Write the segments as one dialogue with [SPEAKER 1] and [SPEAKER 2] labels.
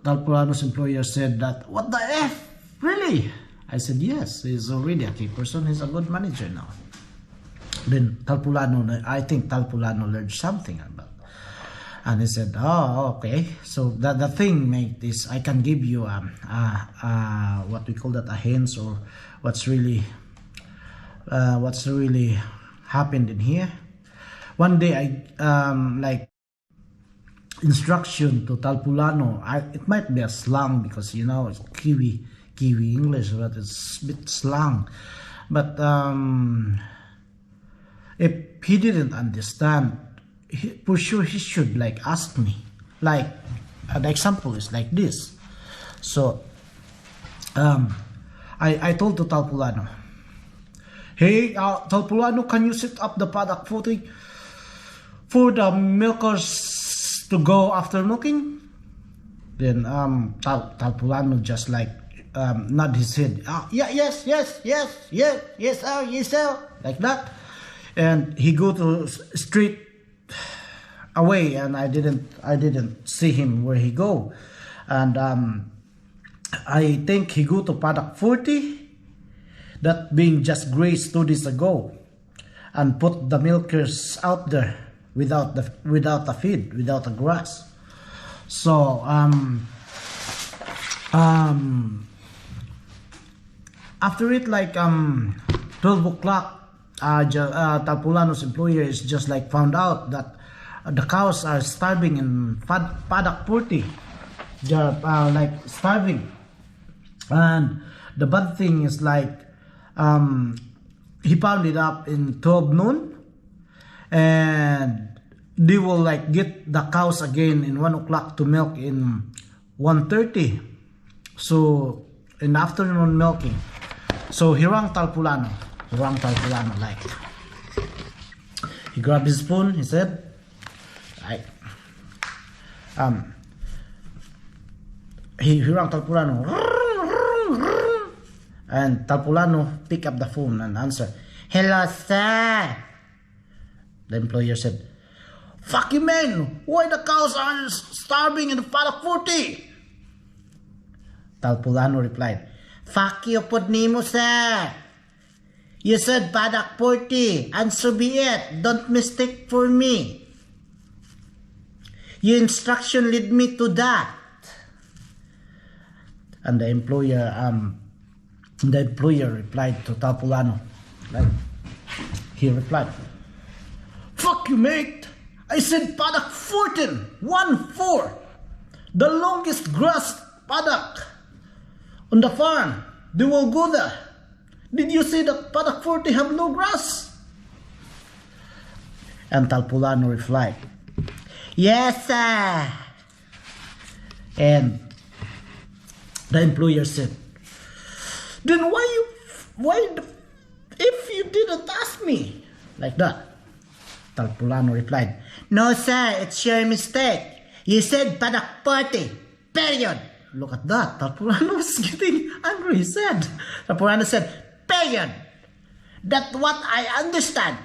[SPEAKER 1] Talpulano's employer said that, what the F? Really? I said, yes, he's already a key person. He's a good manager now. Then Talpulano, I think Talpulano learned something about. And he said, oh, okay. So the thing, mate, is I can give you what we call that, a hint, or what's really happened in here. One day I like instruction to Talpulano. It might be a slang because you know it's Kiwi English, but it's a bit slang. But if he didn't understand, for sure he should like ask me. Like the example is like this. So I told to Talpulano, hey Talpulano, can you set up the paddock footing for the milkers to go after milking? Then Talpulano just like nod his head. Yeah, yes, sir, like that. And he go to straight away, and I didn't see him where he go. And I think he go to paddock 40, that being just grazed 2 days ago, and put the milkers out there without a feed, without a grass. So after it, like 12 o'clock, Talpulano's employer is just like found out that the cows are starving in paddock 40. They're like starving. And the bad thing is like he found it up in 12 noon, and they will like get the cows again in 1 o'clock to milk in 1:30. So in the afternoon milking. So he rang Talpulano, like, he grabbed his spoon, he said, right, he rang Talpulano, and Talpulano picked up the phone and answered, hello sir. The employer said, fuck you man, why the cows are starving in the paddock 40? Talpulano replied, fuck you put Nemo sir. You said paddock 40, and so be it. Don't mistake for me. Your instruction lead me to that. And the employer replied to Talpulano, like, he replied, fuck you mate, I said paddock 14, 1-4, the longest grass paddock on the farm. They will go there. Did you say that paddock 40 have no grass? And Talpulano replied, yes sir. And the employer said, then if you didn't ask me? Like that. Talpulano replied, no sir, it's your mistake. You said paddock 40, period. Look at that. Talpulano was getting angry. He said, Talpulano said, period. That's what I understand.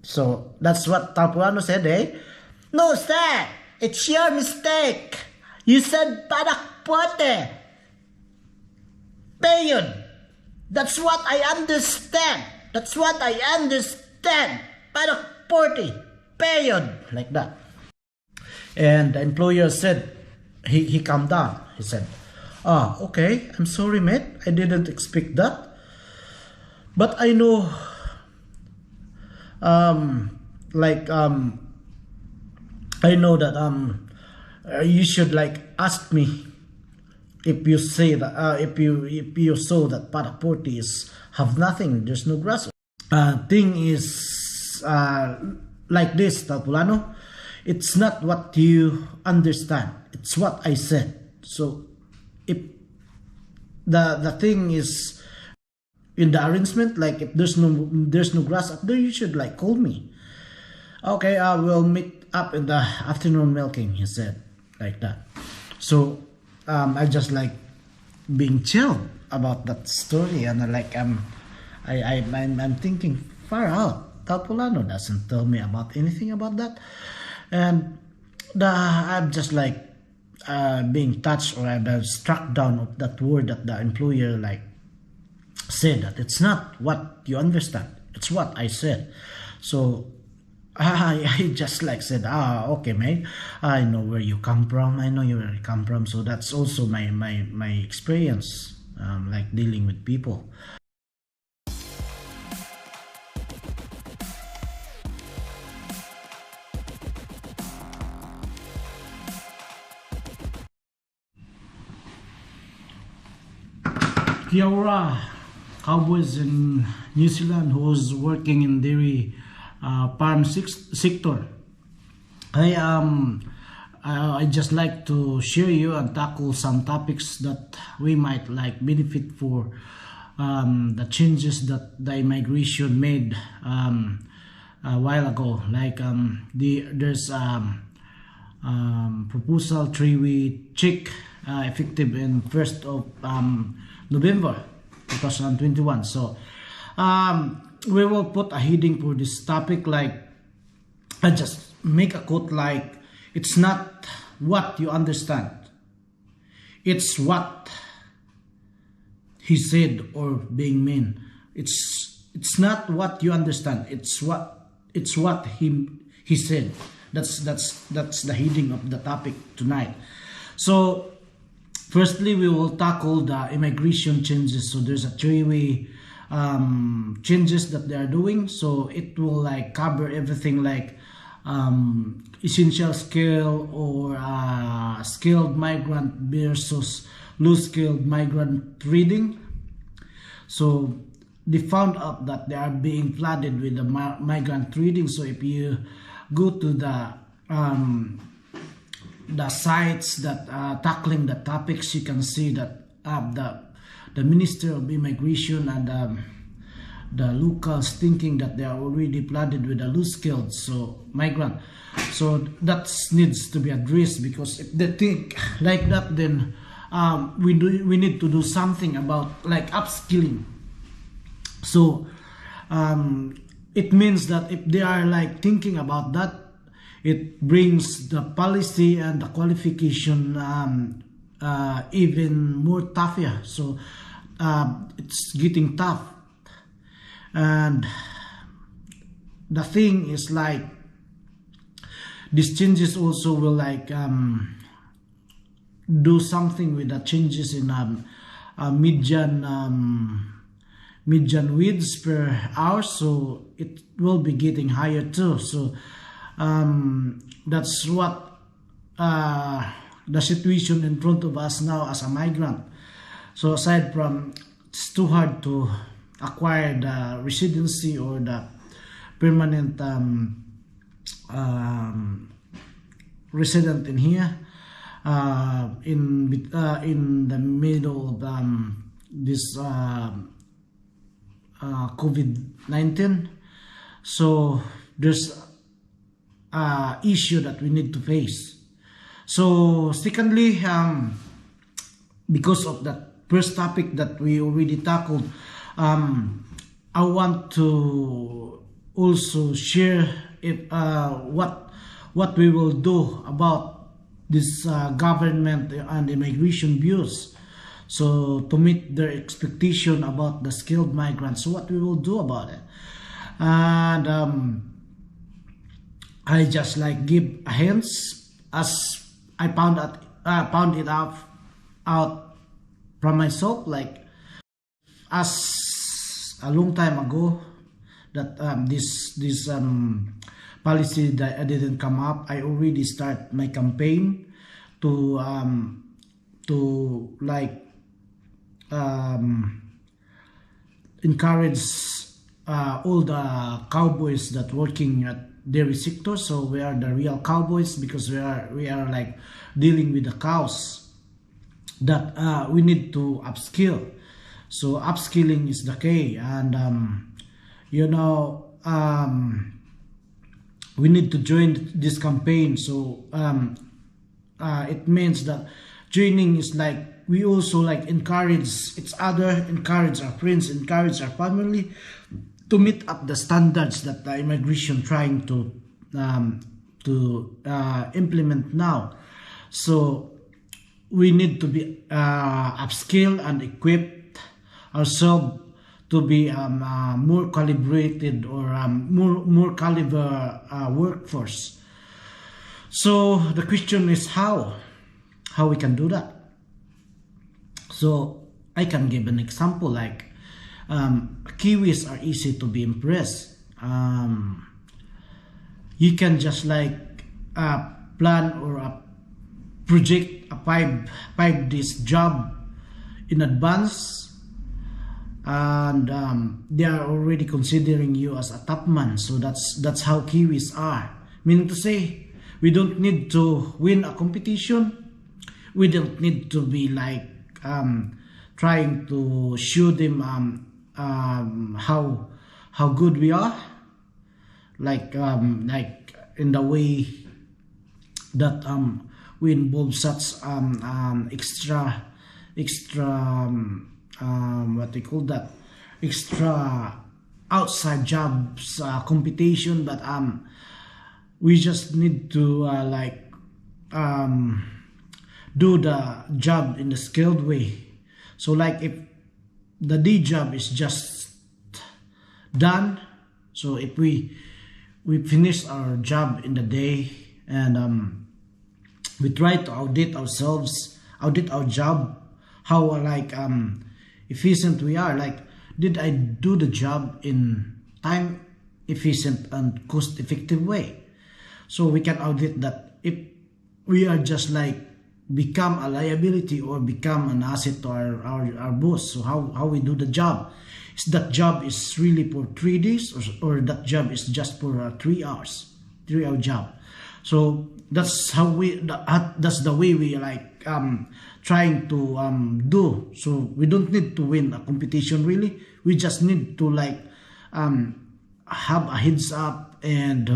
[SPEAKER 1] So that's what Talpulano said, eh? No sir, it's your mistake. You said paddock 40, period. That's what I understand. That's what I understand. Paddock 40, period. Like that. And the employer said, he calmed down. He said, okay, I'm sorry mate, I didn't expect that. But I know, I know that you should like ask me if you say that if you saw that paddock 40 is have nothing, there's no grass. Thing is like this, Talpulano, it's not what you understand, it's what I said. So if the thing is in the arrangement, like if there's no grass up there, you should like call me. Okay, we'll meet up in the afternoon milking, he said, like that. So I just like being chill about that story, and like I'm thinking far out. Talpulano doesn't tell me about anything about that, and I'm just like being touched, or I'm struck down of that word that the employer like said, that it's not what you understand, it's what I said. So I just like said, okay, mate, I know where you come from, I know where you come from. So that's also my experience, like dealing with people. Kia ora, cowboys in New Zealand who's working in dairy farm sector. I just like to share you and tackle some topics that we might like benefit for the changes that the immigration made a while ago. Like there's proposal 3-week check effective in 1st of November 2021. So we will put a heading for this topic, like I just make a quote like, it's not what you understand, it's what he said or being mean. It's not what you understand, it's what he said. That's the heading of the topic tonight. So firstly, we will tackle the immigration changes. So there's a 3-way changes that they are doing. So it will like cover everything, like essential skill or skilled migrant versus low skilled migrant trading. So they found out that they are being flooded with the migrant trading. So if you go to the sites that are tackling the topics, you can see that the Minister of Immigration and the locals thinking that they are already flooded with the loose skilled, so migrant. So that needs to be addressed, because if they think like that, then we need to do something about like upskilling. So it means that if they are like thinking about that, it brings the policy and the qualification even more tougher. So it's getting tough. And the thing is like, these changes also will like do something with the changes in median wage per hour. So it will be getting higher too. So that's what the situation in front of us now as a migrant. So aside from it's too hard to acquire the residency or the permanent resident in here, in the middle of this COVID-19. So there's issue that we need to face. So secondly, because of that first topic that we already tackled, I want to also share if what we will do about this government and immigration views. So to meet their expectation about the skilled migrants, so what we will do about it. And I just like give hints as I found it out from myself, like as a long time ago that this policy that didn't come up, I already start my campaign to like encourage all the cowboys that working at dairy sector. So we are the real cowboys, because we are like dealing with the cows that we need to upskill. So upskilling is the key, and you know, we need to join this campaign. So it means that joining is like we also like encourage each other, encourage our friends, encourage our family to meet up the standards that the immigration trying to implement now. So we need to be upskill and equip ourselves to be more calibrated or more caliber workforce. So the question is how we can do that. So I can give an example like Kiwis are easy to be impressed. You can just like plan or project a five days job in advance, and they are already considering you as a top man. So that's how Kiwis are. Meaning to say, we don't need to win a competition. We don't need to be like trying to show them how good we are, like in the way that we involve such extra what they call that, extra outside jobs competition, but we just need to do the job in the skilled way. So like if the day job is just done, so if we finish our job in the day, and we try to audit ourselves, audit our job, how efficient we are, like did I do the job in time efficient and cost effective way. So we can audit that. If we are just like become a liability or become an asset to our boss, so how we do the job, is that job is really for 3 days, or that job is just for 3 hours, 3-hour job. So that's how that's the way we like trying to do. So we don't need to win a competition really, we just need to like have a heads up and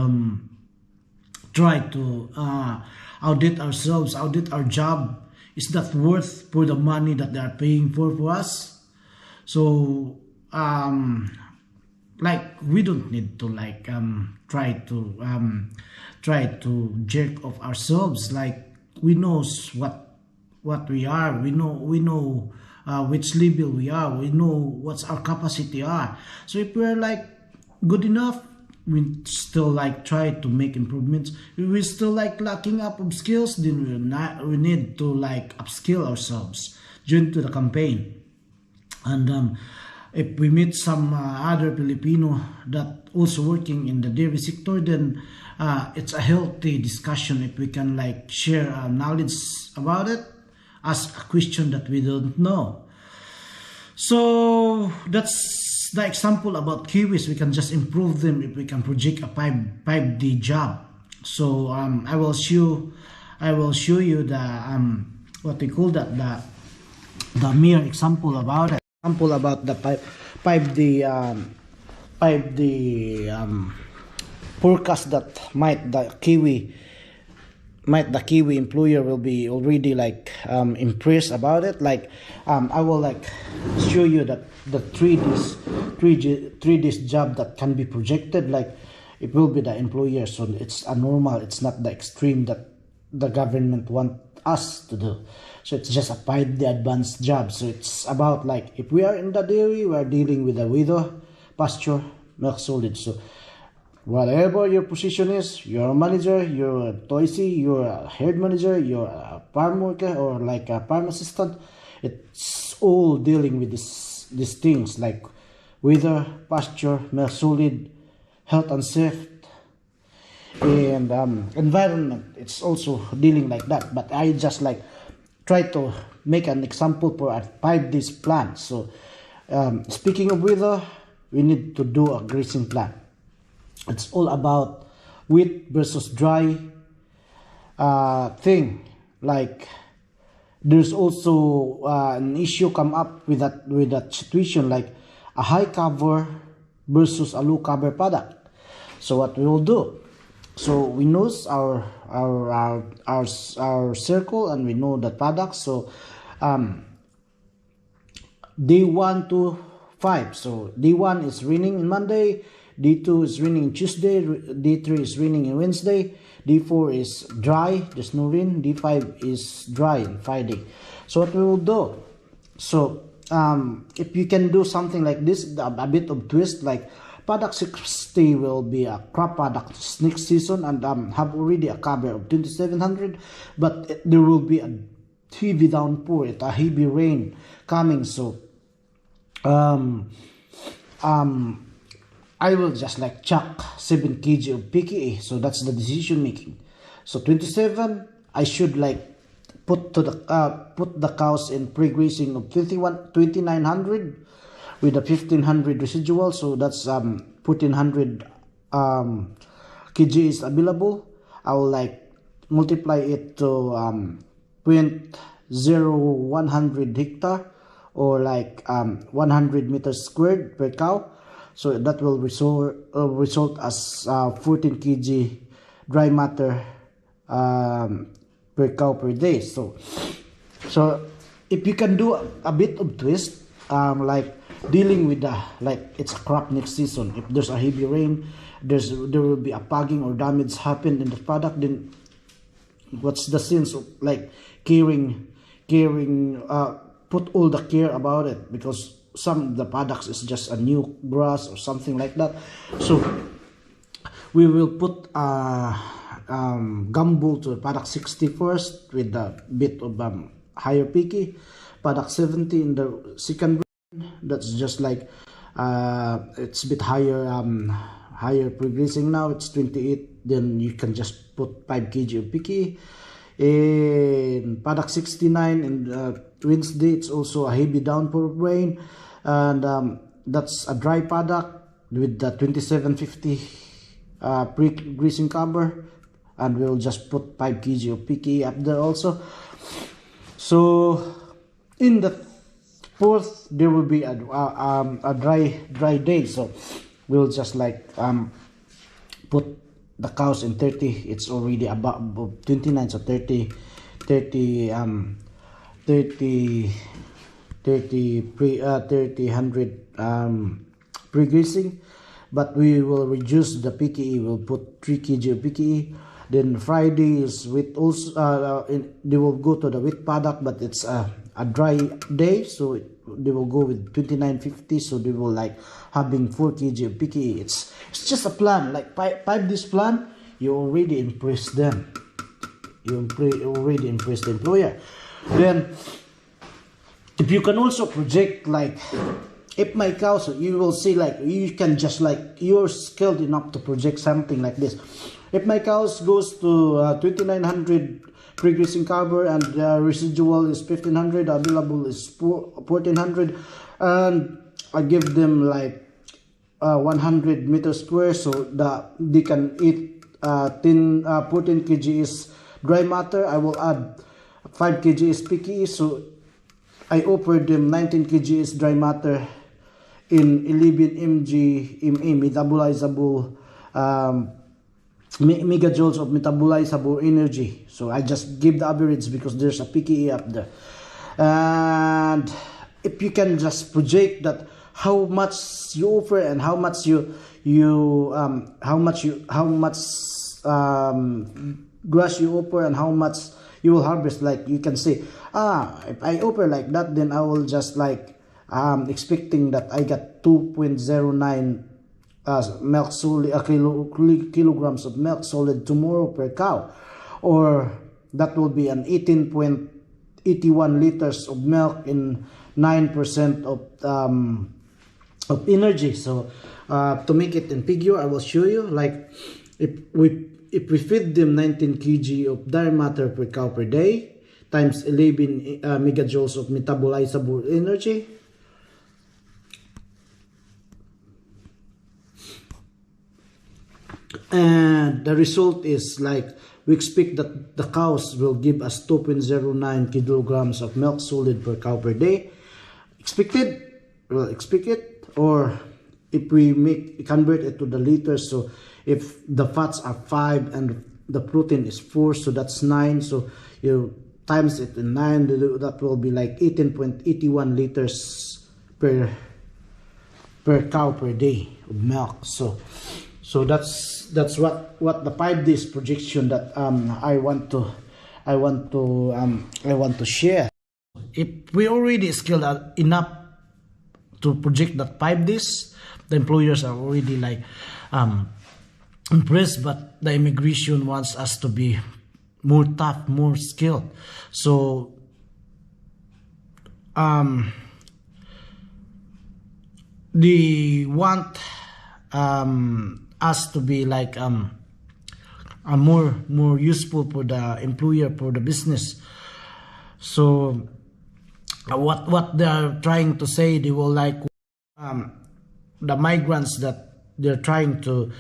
[SPEAKER 1] try to audit ourselves, audit our job. Is that worth for the money that they are paying for us? So like we don't need to like try to jerk off ourselves. Like we know what we are, we know which level we are, we know what's our capacity are. So if we're like good enough, we still like try to make improvements. If we're still like lacking up of skills, then we need to like upskill ourselves during to the campaign. And if we meet some other Filipino that also working in the dairy sector, then it's a healthy discussion if we can like share knowledge about it, ask a question that we don't know. So that's the example about Kiwis. We can just improve them if we can project a 5-day job. So I will show you the what they call that, the mere example about it. Example about the 5-day forecast that might the Kiwi employer will be already like impressed about it. Like I will like show you that the 3 days job that can be projected, like it will be the employer. So it's a normal, it's not the extreme that the government want us to do. So it's just a 5-day advanced job. So it's about like if we are in the dairy, we are dealing with the wither, pasture, milk solid. So whatever your position is, you're a manager, you're a toysy, you're a herd manager, you're a farm worker, or like a farm assistant, it's all dealing with these things like wither, pasture, milk solid, health and safety, and environment. It's also dealing like that. But I just like try to make an example for a 5-day plan. So speaking of wither, we need to do a grazing plan. It's all about wet versus dry thing. Like there's also an issue come up with that situation, like a high cover versus a low cover product. So what we will do? So we know our circle, and we know the products. So day 1 to 5. So day 1 is raining in Monday. Day 2 is raining Tuesday, day 3 is raining in Wednesday, D4 is dry, there's no rain. D5 is dry on Friday. So what we will do, so if you can do something like this, a bit of twist, like product 60 will be a crop product next season, and have already a cover of 2700, but there will be a heavy downpour, a heavy rain coming. So I will just like chuck 7 kg of PKA. So that's the decision making. So 27, I should like put the cows in pre-grazing of 2900 with a 1500 residual. So that's 1400 kg is available. I will like multiply it to 0.0100 hectare, or like 100 meters squared per cow. So that will result as 14 kg dry matter per cow per day. So if you can do a bit of twist, like dealing with the, like it's a crop next season, if there's a heavy rain, there will be a pogging or damage happened in the product, then what's the sense of like caring put all the care about it, because some of the products is just a new grass or something like that. So we will put gumball to product 60 first with a bit of higher peaky, product 70 in the second round. That's just like it's a bit higher higher progressing now, it's 28, then you can just put 5 kg of peaky. In product 69 in Wednesday, it's also a heavy downpour of rain, and that's a dry product with the 2750 pre-greasing cover, and we'll just put 5 kg of PK up there also. So in the fourth, there will be a dry day, so we'll just like put the cows in 30. It's already above 29, so 30 pre-greasing, but we will reduce the PKE. We'll put 3 kg of PKE. Then Friday is with also they will go to the wheat product, but it's a dry day, so they will go with 2950. So they will like having 4 kg of PKE. It's just a plan, like 5 this plan. You already impress them. You already impress the employer. Then if you can also project, like if my cows, you will see like you can just like you're skilled enough to project something like this. If my cows goes to 2900 pre-grazing cover and the residual is 1500, available is 1400, and I give them like 100 meters square, so that they can eat 14 kg is dry matter. I will add 5 kg is PKE, so I offer them 19 kg is dry matter in 11 mg MA metabolizable megajoules of metabolizable energy. So I just give the average because there's a PKE up there. And if you can just project that how much you offer and how much grass you offer and how much you will harvest, like you can say, if I offer like that, then I will just like expecting that I got 2.09 milk solid kilograms of milk solid tomorrow per cow, or that will be an 18.81 liters of milk in 9% of energy. So to make it in figure, I will show you, like if we feed them 19 kg of dry matter per cow per day times 11 megajoules of metabolizable energy, and the result is like we expect that the cows will give us 2.09 kilograms of milk solid per cow per day. Expected, well, expect it, or if we convert it to the liters, so if the fats are 5 and the protein is 4, so that's 9, so you times it in 9, that will be like 18.81 liters per cow per day of milk. So So that's what the 5 days projection that I want to share. If we already skilled enough to project that 5 days, the employers are already like impressed, but the immigration wants us to be more tough, more skilled. So they want us to be like more useful for the employer, for the business. So what they are trying to say, they will like the migrants that they're trying to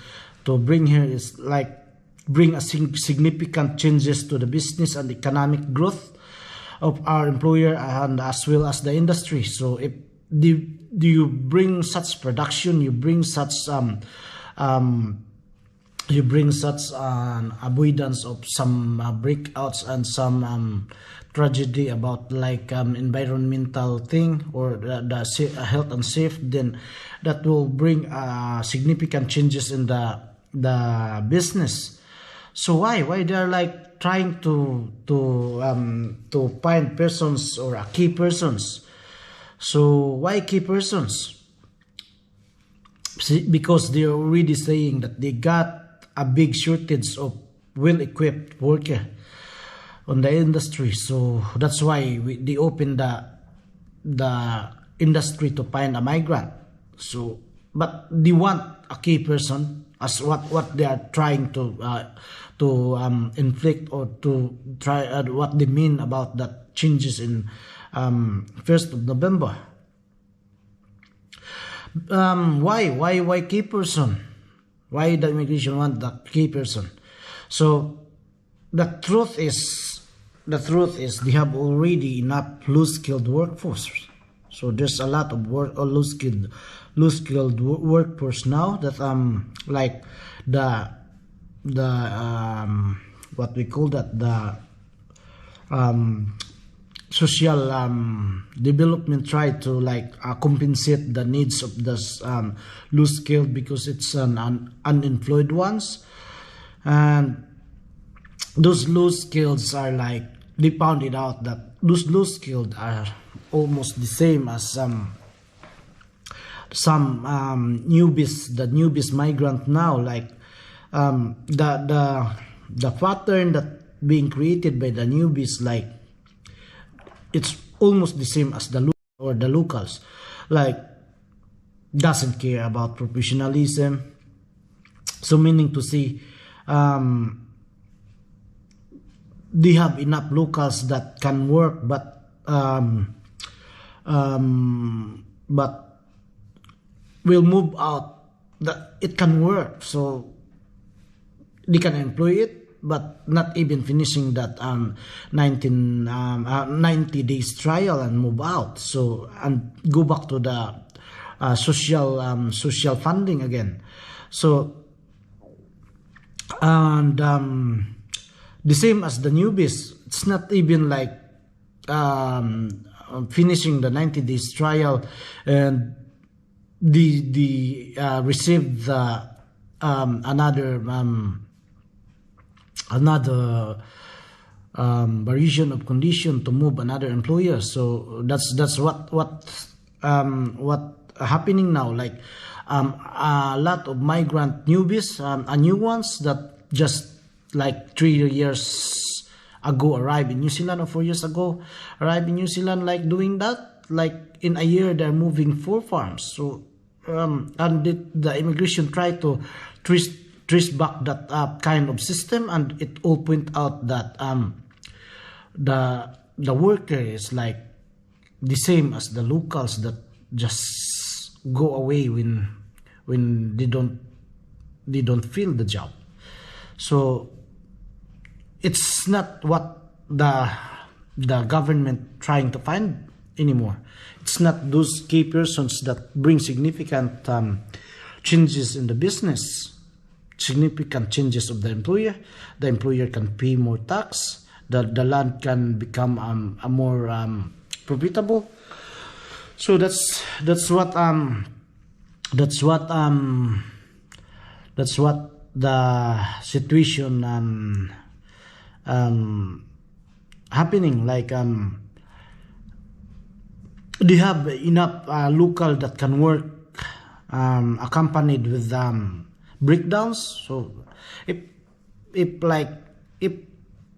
[SPEAKER 1] bring here is like bring a significant changes to the business and economic growth of our employer and as well as the industry. So if do you bring such production, you bring such avoidance of some breakouts and some tragedy about like environmental thing or the health and safe, then that will bring significant changes in the business. So why they are like trying to find persons or key persons? So why key persons? Because they're already saying that they got a big shortage of well-equipped worker on the industry. So that's why they opened the industry to find a migrant. So but they want a key person as what they are trying to inflict or to try what they mean about that changes in 1st of November. Why key person? Why the immigration want the key person? So the truth is they have already enough loose skilled workforce. So there's a lot of loose skilled workforce now that like the what we call that, the social development try to like compensate the needs of this loose skilled because it's an unemployed ones, and those loose skills are like they found it out that those loose skilled are almost the same as some newbies, the newbies migrant now, like the pattern that being created by the newbies, like it's almost the same as the locals, like doesn't care about professionalism. So meaning to say they have enough locals that can work, but will move out that it can work, so they can employ it, but not even finishing that 90 days trial and move out, so and go back to the social funding again. So and the same as the newbies, it's not even like finishing the 90 days trial and the received the another variation of condition to move another employer. So that's what happening now, like a lot of migrant newbies, new ones that just like 3 years ago arrived in New Zealand or 4 years ago arrived in New Zealand, like doing that, like in a year they're moving 4 farms. So and the immigration tried to trace back that kind of system, and it all point out that the worker is like the same as the locals that just go away when they don't fill the job. So it's not what the government trying to find anymore. It's not those key persons that bring significant changes in the business, significant changes of the employer. The employer can pay more tax. The land can become a more profitable. So that's what That's what the situation happening. Like they have enough local that can work accompanied with breakdowns. So if like if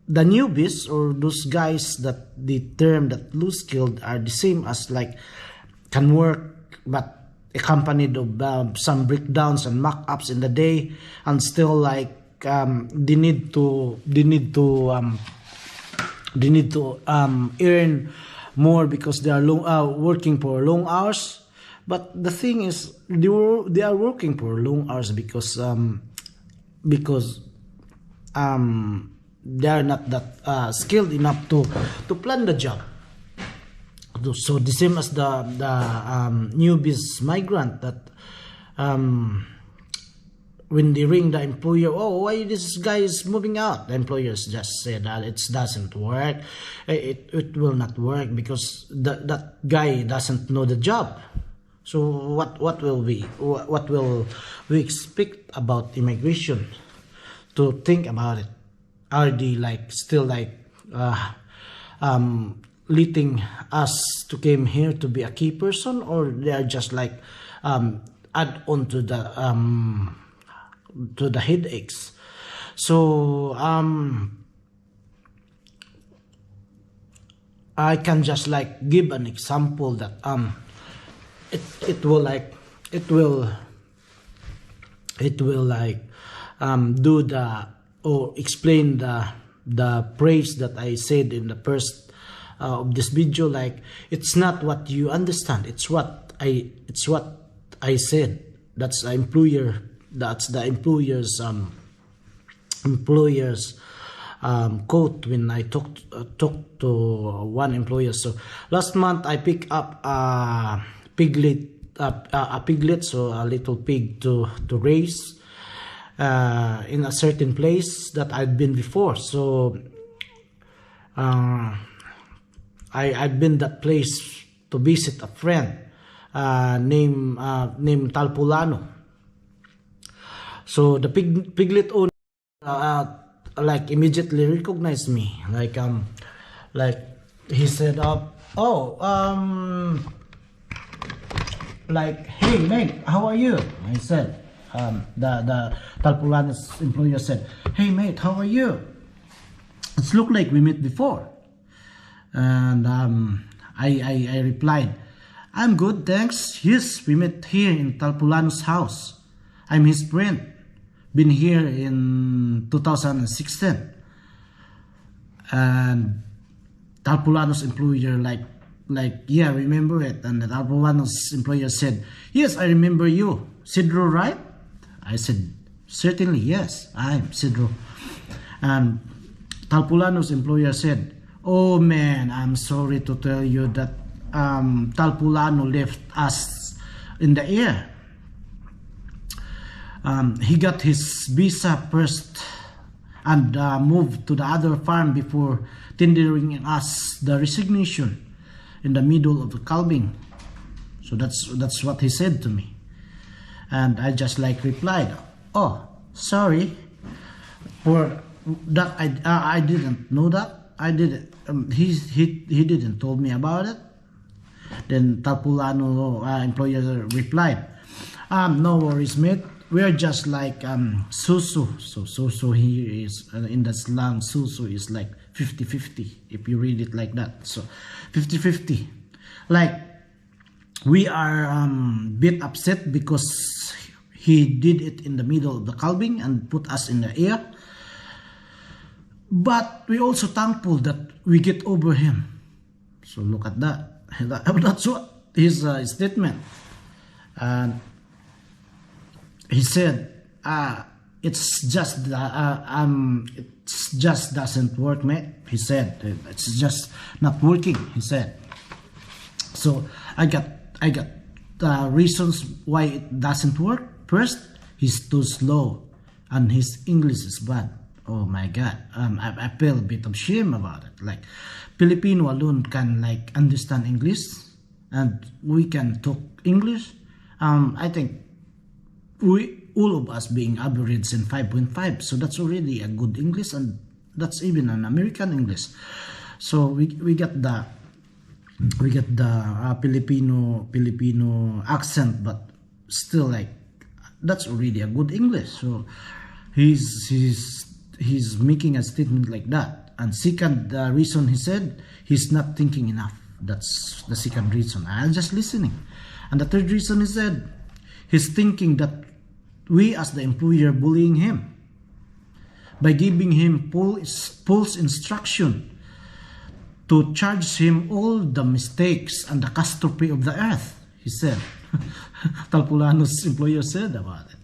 [SPEAKER 1] the newbies or those guys that the term that loose skilled are the same as like can work but accompanied of some breakdowns and mock-ups in the day, and still like they need to earn more because they are working for long hours. But the thing is, they are working for long hours because they are not that skilled enough to plan the job. So the same as the newbies migrant that when they ring the employer, oh, why this guy is moving out? The employers just say that it doesn't work. It will not work because that guy doesn't know the job. So what will we expect about immigration to think about it? Are they like still like letting us to came here to be a key person, or they are just like add on to the headaches? So I can just like give an example that it will like do the or explain the praise that I said in the first of this video. Like, it's not what you understand, it's what I said. That's the employer's quote when I talked to one employer. So last month I picked up a piglet, so a little pig to raise in a certain place that I'd been before. So I'd been that place to visit a friend named Talpulano. So the piglet owner like immediately recognized me. Like he said, like, hey mate, how are you? I said, the Talpulano's employer said, hey mate, how are you? It's looked like we met before. And I replied, I'm good, thanks. Yes, we met here in Talpulano's house. I'm his friend. Been here in 2016. And Talpulano's employer like, yeah, remember it. And the Talpulano's employer said, yes, I remember you. Sidro, right? I said, certainly, yes, I'm Sidro. And Talpulano's employer said, oh man, I'm sorry to tell you that Talpulano left us in the air. He got his visa first and moved to the other farm before tendering us the resignation in the middle of the calving. So that's what he said to me. And I just like replied, oh, sorry for that. I didn't know that. I didn't. He didn't told me about it. Then Talpulano employer replied, no worries, mate. We're just like susu. So susu here is in the slang. Susu is like 50-50 if you read it like that. So 50-50. Like, we are bit upset because he did it in the middle of the calving and put us in the air. But we also thankful that we get over him. So look at that. That's what his statement. And he said, it's just doesn't work, mate. He said, it's just not working. He said. So I got reasons why it doesn't work. First, he's too slow, and his English is bad. Oh my God, I feel a bit of shame about it. Like, Filipino alone can like understand English, and we can talk English. I think we all of us being average in 5.5, so that's already a good English, and that's even an American English. So we get the Filipino accent, but still, like, that's already a good English. So he's making a statement like that. And second reason, he said he's not thinking enough. That's the second reason. I'm just listening. And the third reason, he said he's thinking that we as the employer bullying him by giving him false instruction to charge him all the mistakes and the catastrophe of the earth, he said. Talpulano's employer said about it.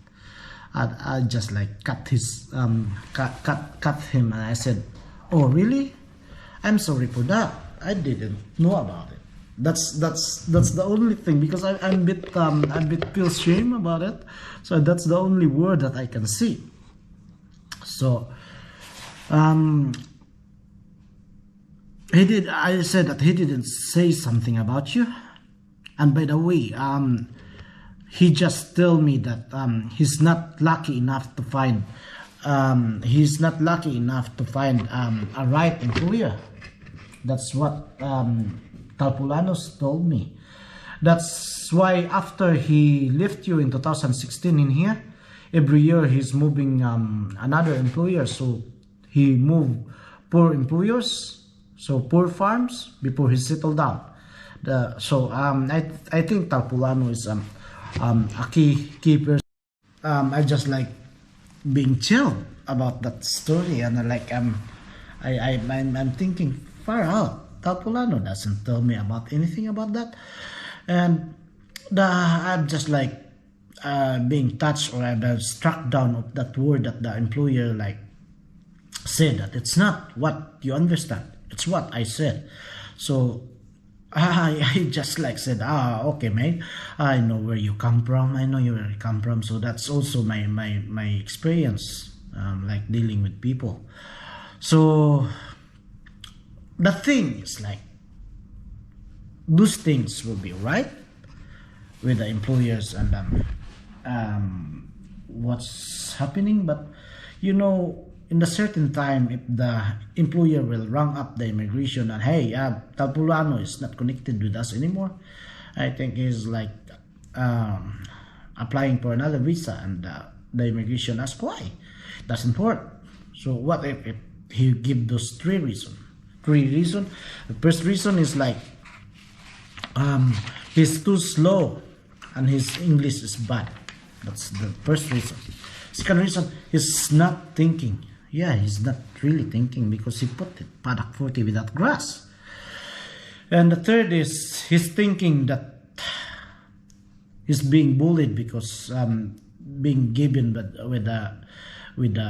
[SPEAKER 1] I just like cut him, and I said, "Oh, really? I'm sorry for that. I didn't know about it." That's the only thing, because I'm a bit feel shame about it. So that's the only word that I can see. So I said that he didn't say something about you. And by the way, he just told me that he's not lucky enough to find a right employer. That's what Talpulanos told me. That's why after he left you in 2016 in here, every year he's moving another employer. So he moved 4 employers, so 4 farms before he settled down. I think Talpulano is a key person. I just like being chilled about that story, and I'm thinking, far out. Talpulano doesn't tell me about anything about that, and I'm just like being touched, or I'm struck down of that word that the employer like said, that it's not what you understand, it's what I said. So I just like said, okay, mate, I know where you come from. So that's also my experience, like dealing with people. So the thing is, like, those things will be right with the employers and what's happening, but in a certain time, if the employer will rung up the immigration and, hey, Talpulano is not connected with us anymore, I think he's like applying for another visa, and the immigration asks why. Doesn't work. So what if he give those 3 reasons? The first reason is like he's too slow and his English is bad. That's the first reason. Second reason, he's not thinking. Yeah, he's not really thinking, because he put it paddock 40 without grass. And the third is he's thinking that he's being bullied because being given with the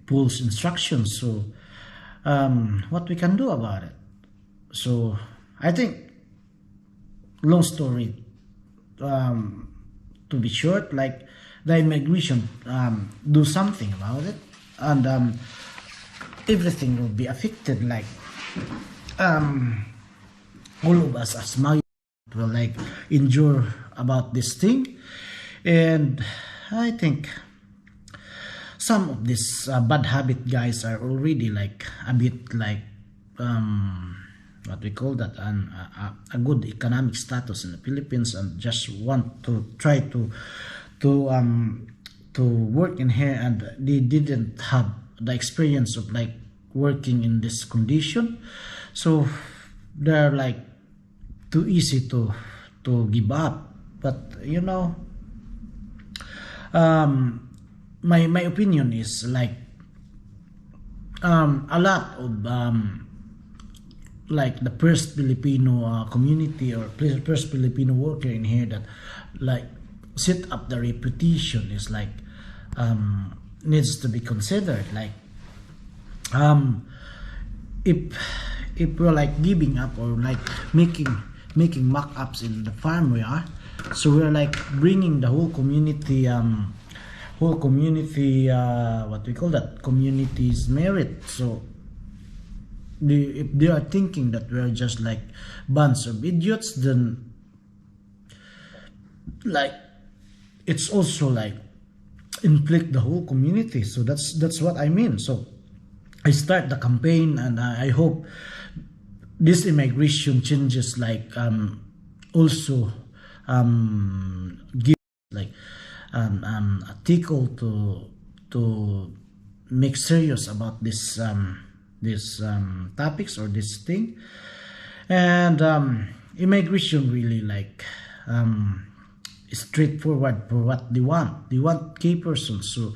[SPEAKER 1] pulse instructions. So what we can do about it? So I think, long story to be short, like, the immigration do something about it, and everything will be affected. Like all of us as migrants will like endure about this thing, and I think some of these bad habit guys are already like a bit like what we call that, a good economic status in the Philippines, and just want to try to work in here, and they didn't have the experience of like working in this condition, so they're like too easy to give up. But my opinion is like a lot of like the first Filipino community, or first Filipino worker in here, that like set up the reputation is like needs to be considered. Like if we're like giving up, or like making mock-ups in the farm we are, so we're like bringing the whole community what we call that, community's merit. So if they are thinking that we're just like bunch of idiots, then like it's also like inflict the whole community. So that's what I mean. So I start the campaign, and I hope this immigration changes like also give like a tickle to make serious about this topics or this thing. And immigration really like straightforward for what they want. They want key persons. So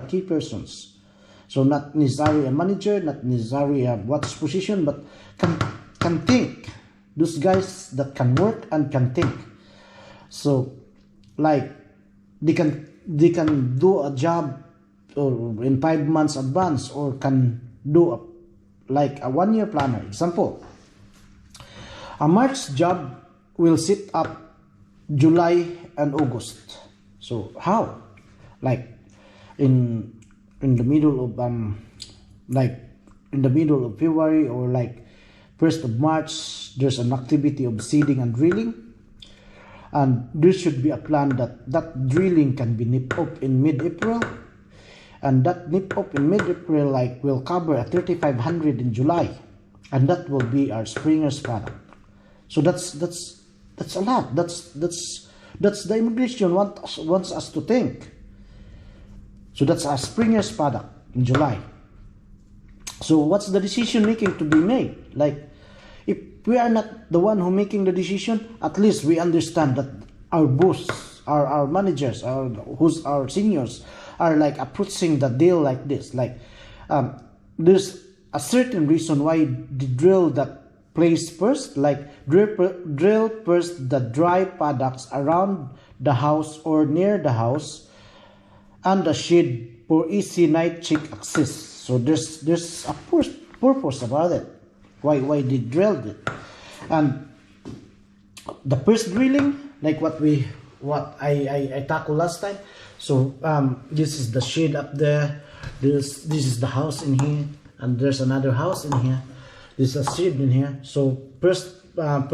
[SPEAKER 1] key persons. So not necessarily a manager, not necessarily a what's position, but can think. Those guys that can work and can think. So like they can do a job or in 5 months advance, or can do like a 1 year planner. Example, a March job will set up July and August. So how? Like in the middle of like in the middle of February, or like 1st of March, there's an activity of seeding and drilling, and there should be a plan that drilling can be nipped up in mid-April, and that nip up in mid-April like will cover a 3,500 in July, and that will be our springer's product. So that's a lot. That's the immigration wants us to think. So that's our springer's product in July. So what's the decision making to be made? Like, if we are not the one who making the decision, at least we understand that our boss, our managers, who's our seniors are like approaching the deal like this. Like there's a certain reason why they drill that place first, like drill first the dry products around the house or near the house and the shed for easy night check access. So there's a purpose about it, why they drilled it. And the first drilling, like what I tackled last time. So this is the shed up there, this is the house in here, and there's another house in here, there's a shed in here. So first what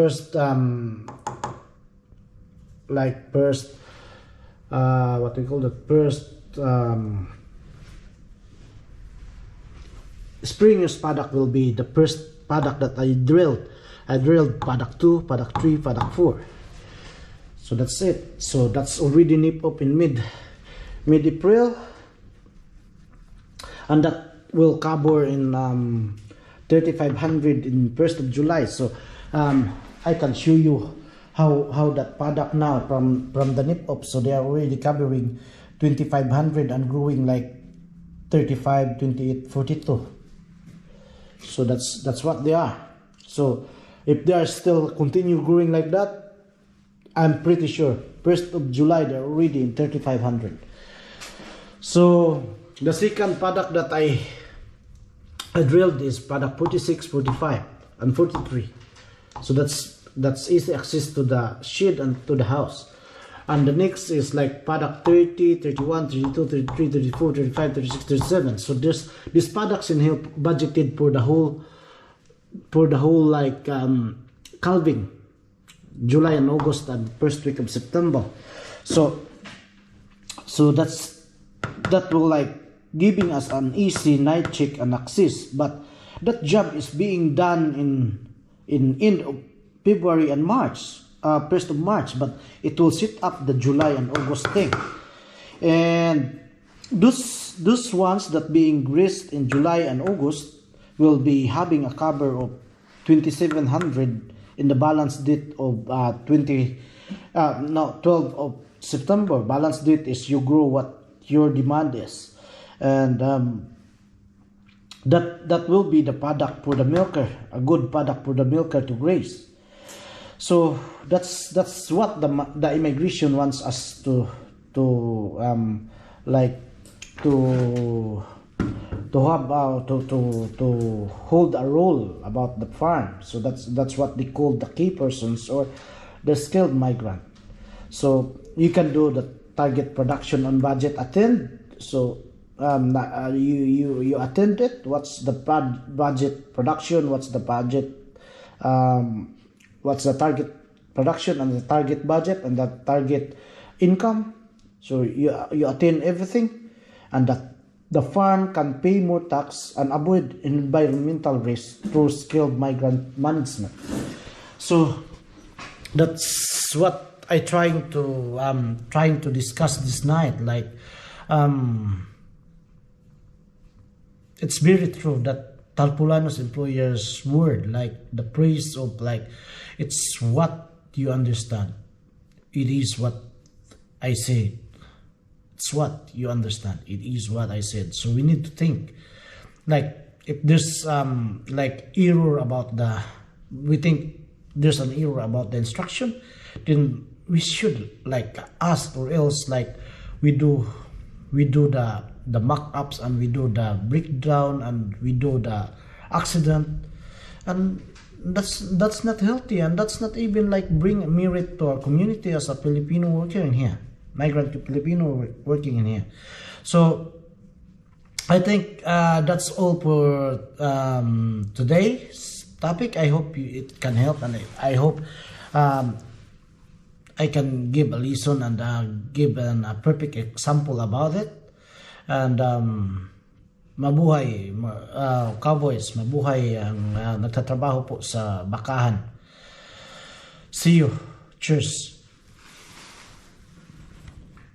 [SPEAKER 1] we call the first springer's product will be the first product that I drilled product 2, product 3, product 4. So that's it. So that's already nipped up in mid-April, and that will cover in 3,500 in 1st of July. So I can show you how that product now from the nip up. So they are already covering 2,500 and growing like 35, 28, 42. So that's what they are. So if they are still continue growing like that, I'm pretty sure 1st of July they're already in 3,500. So the second product that I drilled is product 46, 45, and 43. So that's easy access to the shed and to the house. And the next is like product 30, 31, 32, 33, 34, 35, 36, 37. So there's these products in here budgeted for the whole like calving, July and August and first week of September. So that will like giving us an easy night check and access. But that job is being done in end of February and March, 1st of March, but it will set up the July and August thing. And those ones that being greased in July and August will be having a cover of 2,700 in the balance date of 12 of September. Balance date is you grow what your demand is, and that will be the product for the milker, a good product for the milker to graze. So that's what the immigration wants us to have to hold a role about the farm. So that's what they call the key persons or the skilled migrant. So you can do the target production on budget attend. So you attend it. What's the budget production? What's the budget? What's the target production and the target budget and the target income, so you attain everything, and that the fund can pay more tax and avoid environmental risk through skilled migrant management. So that's what I trying to discuss this night. Like, it's very true that Talpulano's employer's word, like the praise of, like, it's what you understand. It is what I said. It's what you understand. It is what I said. So we need to think, like, if there's like error about the, we think there's an error about the instruction, then we should like ask, or else like we do the mock-ups, and we do the breakdown, and we do the accident, and that's not healthy, and that's not even like bring merit to our community as a Filipino worker in here, migrant Filipino working in here. So I think that's all for today's topic. I hope it can help, and I hope I can give a lesson and give a perfect example about it. And mabuhay cowboys, mabuhay ang nagtatrabaho po sa bakahan. See you. Cheers.